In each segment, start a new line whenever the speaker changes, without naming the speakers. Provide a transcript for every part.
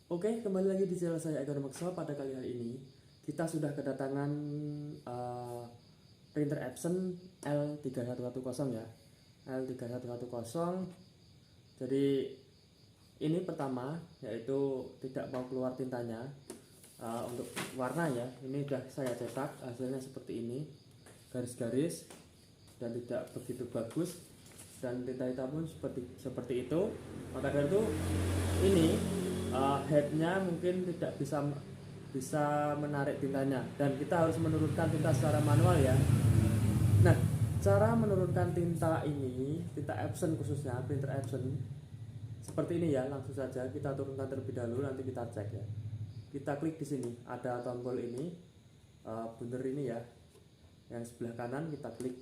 Oke, kembali lagi di channel saya Eko Makso. Pada kali ini kita sudah kedatangan printer Epson L3110 ya, L3110. Jadi ini pertama yaitu tidak mau keluar tintanya. Untuk warna ya, ini sudah saya cetak, hasilnya seperti ini, garis-garis dan tidak begitu bagus, dan tinta hitam pun seperti itu. Maka dari itu ini headnya mungkin tidak bisa menarik tintanya, dan kita harus menurunkan tinta secara manual ya. Nah, cara menurunkan tinta ini, tinta Epson khususnya printer Epson seperti ini ya. Langsung saja kita turunkan terlebih dahulu, nanti kita cek ya. Kita klik di sini, ada tombol ini, bundar ini ya, yang sebelah kanan. Kita klik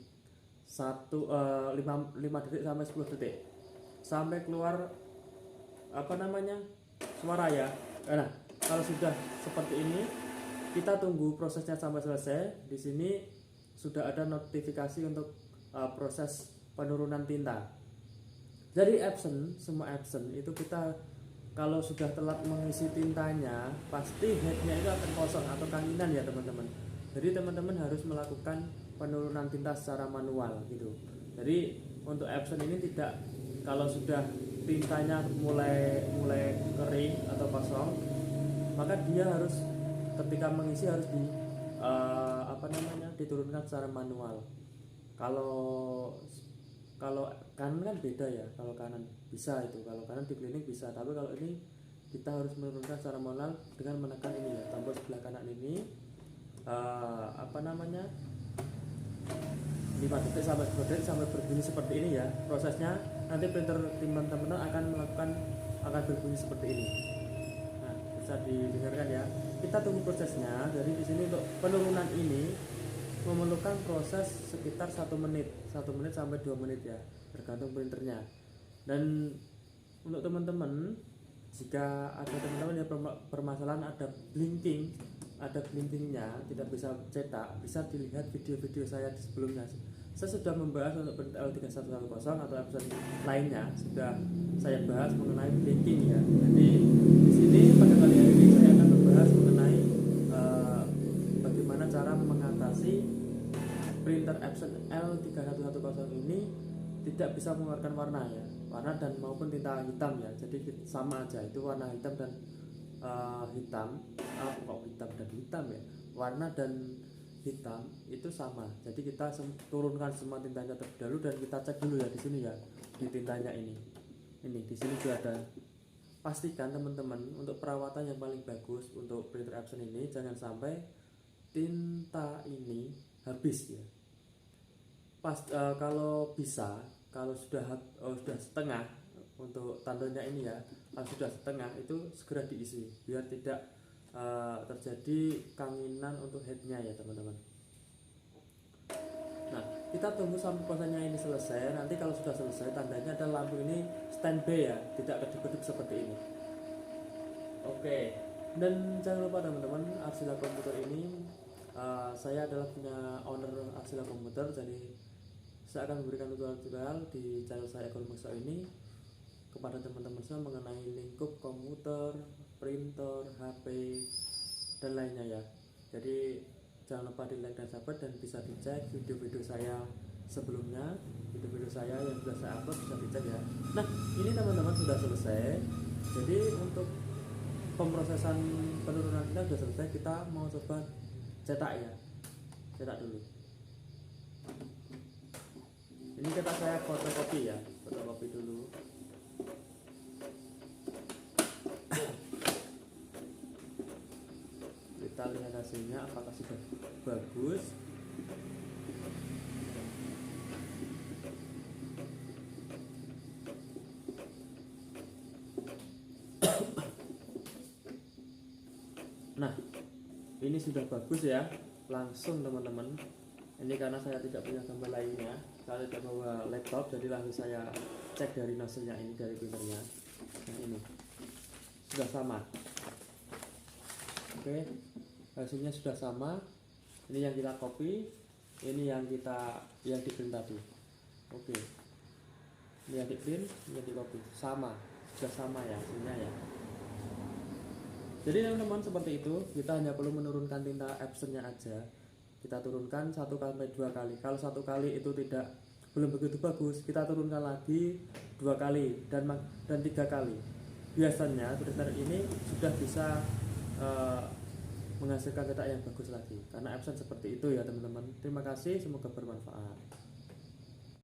5 detik sampai 10 detik sampai keluar suara ya. Nah, kalau sudah seperti ini, kita tunggu prosesnya sampai selesai. Di sini sudah ada notifikasi untuk proses penurunan tinta. Jadi semua Epson itu kita kalau sudah telat mengisi tintanya, pasti headnya itu akan kosong atau kanginan ya teman-teman. Jadi teman-teman harus melakukan penurunan tinta secara manual gitu. Jadi untuk Epson ini tidak, kalau sudah tintanya mulai kering atau kosong, maka dia harus ketika mengisi harus diturunkan secara manual. Kalau kanan kan beda ya, kalau kanan bisa itu, kalau kanan di klinik bisa, tapi kalau ini kita harus menurunkan secara manual dengan menekan ini ya, tombol sebelah kanan ini, 5 detik sampai 10 detik sampai berbunyi seperti ini ya. Prosesnya nanti printer teman-teman akan berbunyi seperti ini. Nah, bisa didengarkan ya. Kita tunggu prosesnya. Jadi di sini untuk penurunan ini memerlukan proses sekitar 1 menit sampai 2 menit ya, tergantung printernya. Dan untuk teman-teman, jika ada teman-teman yang permasalahan ada blinkingnya, tidak bisa cetak, bisa dilihat video-video saya di sebelumnya. Saya sudah membahas untuk printer L3110 atau Epson lainnya, sudah saya bahas mengenai blinking ya. Jadi di sini pada kali ini saya akan membahas mengenai bagaimana cara mengatasi printer Epson L3110 ini tidak bisa mengeluarkan warna ya, warna dan maupun tinta hitam ya. Jadi sama aja, itu warna hitam dan hitam ya, warna dan hitam itu sama. Jadi kita turunkan semua tintanya terlebih dahulu dan kita cek dulu ya di sini ya, di tintanya ini di sini juga ada. Pastikan teman-teman untuk perawatan yang paling bagus untuk printer Epson ini, jangan sampai tinta ini habis ya. Kalau bisa, kalau sudah setengah, untuk tandanya ini ya, kalau sudah setengah itu segera diisi biar tidak terjadi kanginan untuk headnya ya teman-teman. Nah, kita tunggu sampai prosesnya ini selesai. Nanti kalau sudah selesai, tandanya ada lampu ini standby ya, tidak kedip-kedip seperti ini. Oke, dan jangan lupa teman-teman, Arcila Komputer ini saya adalah punya owner Arcila Komputer. Jadi saya akan memberikan tutorial di channel saya Eko Makso ini kepada teman-teman semua mengenai lingkup komputer, printer, HP dan lainnya ya. Jadi jangan lupa di like dan subscribe, dan bisa dicek video-video saya sebelumnya, video-video saya yang sudah saya upload bisa dicek ya. Nah, ini teman-teman sudah selesai. Jadi untuk pemrosesan penurunan kita sudah selesai. Kita mau coba cetak ya, cetak dulu. Ini cetak saya fotokopi ya, fotokopi dulu. Kita lihat hasilnya apakah sudah bagus. Nah, ini sudah bagus ya, langsung teman-teman. Ini karena saya tidak punya gambar lainnya, saya tidak bawa laptop, jadi langsung saya cek dari hasilnya ini, dari printernya. Nah, ini sudah sama. Oke, hasilnya sudah sama. Ini yang kita copy, ini yang di print tadi. Oke, ini yang di print, ini yang di copy, sama, sudah sama ya hasilnya ya. Jadi teman-teman seperti itu, kita hanya perlu menurunkan tinta Epsonnya aja. Kita turunkan 1-2 kali. Kalau 1 kali itu belum begitu bagus, kita turunkan lagi 2 kali dan 3 kali. Biasanya printer ini sudah bisa menghasilkan cetak yang bagus lagi. Karena Epson seperti itu ya teman-teman. Terima kasih, semoga bermanfaat.